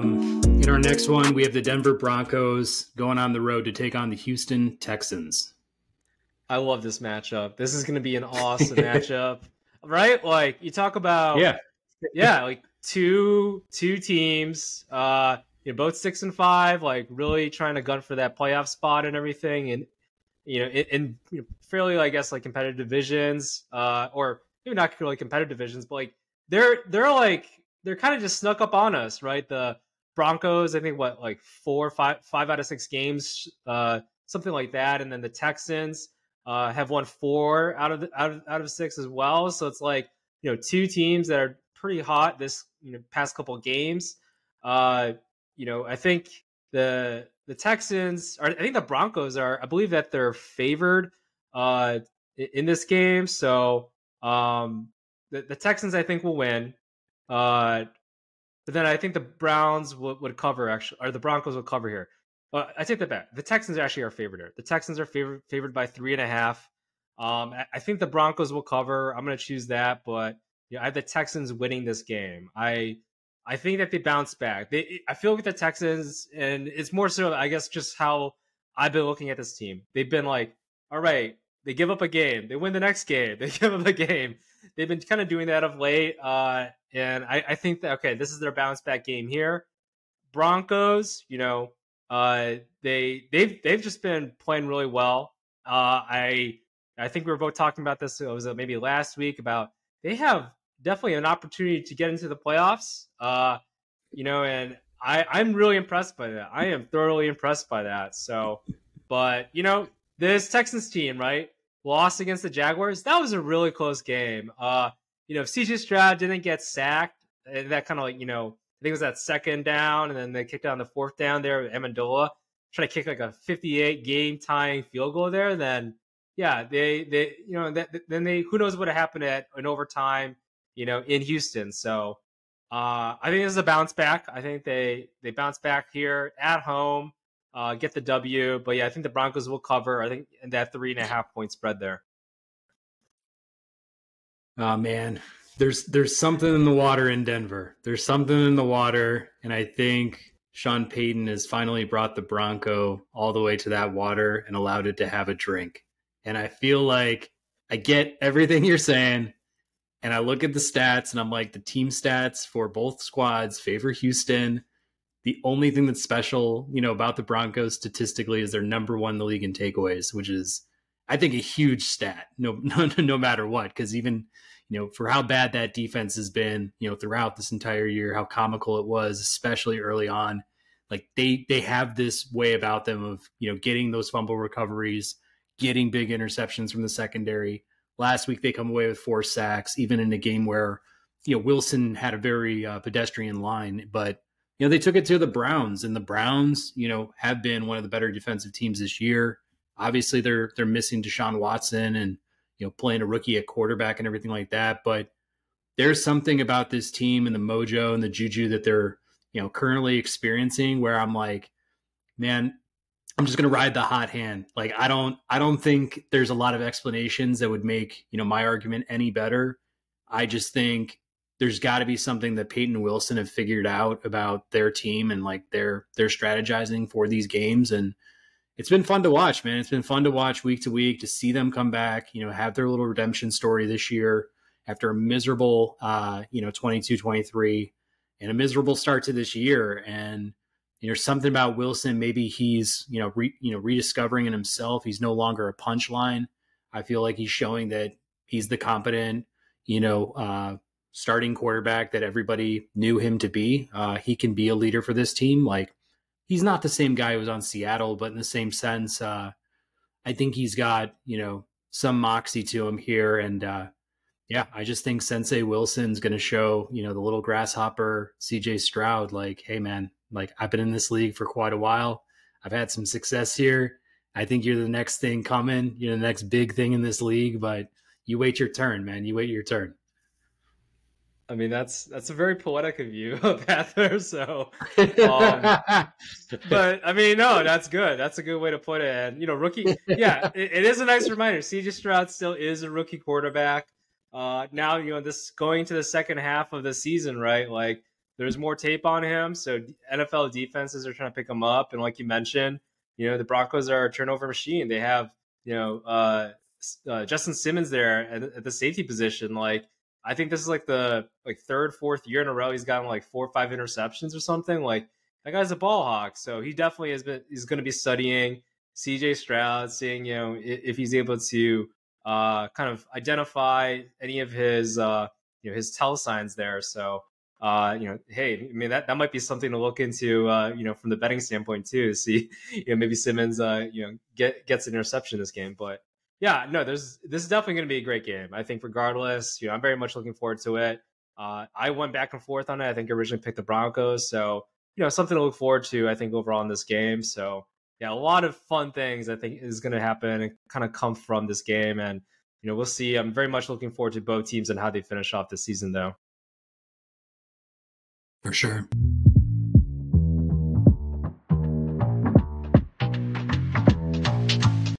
In our next one, we have the Denver Broncos going on the road to take on the Houston Texans. I love this matchup. This is going to be an awesome matchup, right? Like you talk about, like two teams, both 6-5, like really trying to gun for that playoff spot and everything, and in fairly, I guess, like competitive divisions, or maybe not really competitive divisions, but like they're kind of just snuck up on us, right? The Broncos, I think, like 5 out of 6 games, something like that, and then the Texans have won 4 out of 6 as well. So it's like, two teams that are pretty hot this past couple of games. I think the Texans are. I think the Broncos are. I believe that they're favored in this game. So the Texans, I think, will win. But then I think the Browns would cover, actually, or the Broncos will cover here. I take that back. The Texans actually are favored here. The Texans are favored by 3.5. I think the Broncos will cover. I'm going to choose that, but I have the Texans winning this game. I think that they bounce back. I feel like the Texans, and it's more so, I guess, just how I've been looking at this team. They've been like, all right, they give up a game, they win the next game, they give up a game. They've been kind of doing that of late, and I think that, okay, this is their bounce back game here. Broncos, they've just been playing really well. I think we were both talking about this. It was maybe last week about they have definitely an opportunity to get into the playoffs. And I'm really impressed by that. I am thoroughly impressed by that. So, but this Texans team, right, lost against the Jaguars. That was a really close game. If CJ Stroud didn't get sacked, that kind of like, I think it was that 2nd down, and then they kicked on the 4th down there with Amendola, try to kick like a 58 game tying field goal there. Then, yeah, they who knows what would have happened in overtime, in Houston. So I think this is a bounce back. I think they bounce back here at home, get the W. But yeah, I think the Broncos will cover. I think that 3.5 point spread there. Oh man, there's something in the water in Denver. There's something in the water, and I think Sean Payton has finally brought the Bronco all the way to that water and allowed it to have a drink. And I feel like I get everything you're saying, and I look at the stats, and I'm like, the team stats for both squads favor Houston. The only thing that's special, about the Broncos statistically is they're number 1 in the league in takeaways, which is, I think, a huge stat, no matter what, because even, for how bad that defense has been, throughout this entire year, how comical it was, especially early on, like they have this way about them of, getting those fumble recoveries, getting big interceptions from the secondary. Last week, they come away with 4 sacks, even in a game where, Wilson had a very pedestrian line, but, they took it to the Browns, and the Browns, have been one of the better defensive teams this year. Obviously, they're missing Deshaun Watson and, playing a rookie at quarterback and everything like that. But there's something about this team and the mojo and the juju that they're, currently experiencing where I'm like, man, I'm just going to ride the hot hand. Like, I don't think there's a lot of explanations that would make, my argument any better. I just think there's got to be something that Peyton and Wilson have figured out about their team and like their strategizing for these games. And it's been fun to watch, man. It's been fun to watch week to week, to see them come back, have their little redemption story this year after a miserable, 22-23 and a miserable start to this year. And there's something about Wilson. Maybe he's, rediscovering in himself. He's no longer a punchline. I feel like he's showing that he's the competent, starting quarterback that everybody knew him to be. He can be a leader for this team. Like, he's not the same guy who was on Seattle, but in the same sense, I think he's got, some moxie to him here. And I just think Sensei Wilson's going to show, the little grasshopper CJ Stroud, like, hey man, like, I've been in this league for quite a while. I've had some success here. I think you're the next thing coming. You're the next big thing in this league, but you wait your turn, man. You wait your turn. I mean, that's a very poetic of you of Heather. So, but I mean, no, that's good. That's a good way to put it. And, rookie. Yeah, it is a nice reminder. CJ Stroud still is a rookie quarterback. Now, this going to the second half of the season, right? Like, there's more tape on him. So NFL defenses are trying to pick him up. And like you mentioned, the Broncos are a turnover machine. They have, Justin Simmons there at the safety position. Like, I think this is like the third, fourth year in a row he's gotten like 4 or 5 interceptions or something. Like, that guy's a ball hawk. So he definitely he's going to be studying CJ Stroud, seeing, if he's able to kind of identify any of his, his tell signs there. So, hey, I mean, that might be something to look into, from the betting standpoint too, to see, maybe Simmons, gets an interception this game. But yeah, no, this is definitely going to be a great game. I think regardless, I'm very much looking forward to it. I went back and forth on it. I think I originally picked the Broncos. So, something to look forward to, I think, overall in this game. So yeah, a lot of fun things I think is going to happen and kind of come from this game. And, we'll see. I'm very much looking forward to both teams and how they finish off this season, though. For sure.